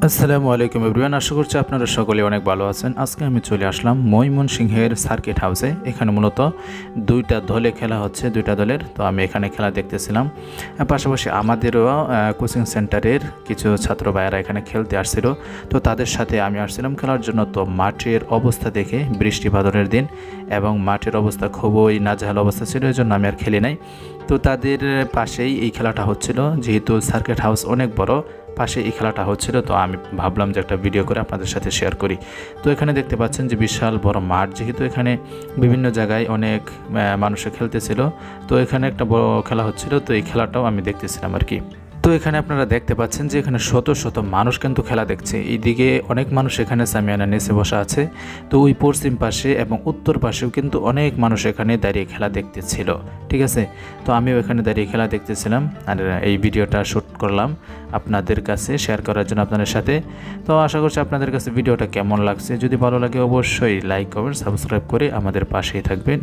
আসসালামু আলাইকুম এভরিওয়ান, আশা করছি আপনারা সকলে অনেক ভালো আছেন। আজকে আমি চলে আসলাম ময়মনসিংহের সার্কিট হাউসে। এখানে মূলত দুইটা দলে খেলা হচ্ছে, দুইটা দলের। তো আমি এখানে খেলা দেখতেছিলাম, পাশাপাশি আমাদেরও কোচিং সেন্টারের কিছু ছাত্র ভাইয়েরা এখানে খেলতে আসছিল। তো তাদের সাথে আমি আসছিলাম খেলার জন্য। তো মাঠের অবস্থা দেখে, বৃষ্টি বাদলের দিন এবং মাঠের অবস্থা খুবই নাজেহাল অবস্থা ছিল, এই জন্য আমি আর খেলি নাই। তো তাদের পাশেই এই খেলাটা হচ্ছিল, যেহেতু সার্কিট হাউস অনেক বড়, পাশে এই খেলাটা হচ্ছিল। তো আমি ভাবলাম যে একটা ভিডিও করে আপনাদের সাথে শেয়ার করি। তো এখানে দেখতে পাচ্ছেন যে বিশাল বড় মাঠ, যেহেতু এখানে বিভিন্ন জায়গায় অনেক মানুষে খেলতেছিল। তো এখানে একটা বড় খেলা হচ্ছিল, তো এই খেলাটাও আমি দেখতেছিলাম আর কি। তো এখানে আপনারা দেখতে পাচ্ছেন যে এখানে শত শত মানুষ কিন্তু খেলা দেখছে। এইদিকে অনেক মানুষ এখানে সামিয়ানা নিচে বসা আছে। তো ওই পশ্চিম পাশে এবং উত্তর পাশেও কিন্তু অনেক মানুষ এখানে দাঁড়িয়ে খেলা দেখতেছিল, ঠিক আছে। তো আমিও এখানে দাঁড়িয়ে খেলা দেখতেছিলাম আর এই ভিডিওটা শ্যুট করলাম আপনাদের কাছে শেয়ার করার জন্য আপনাদের সাথে। তো আশা করছি আপনাদের কাছে ভিডিওটা কেমন লাগছে। যদি ভালো লাগে অবশ্যই লাইক কমেন্ট সাবস্ক্রাইব করে আমাদের পাশেই থাকবেন।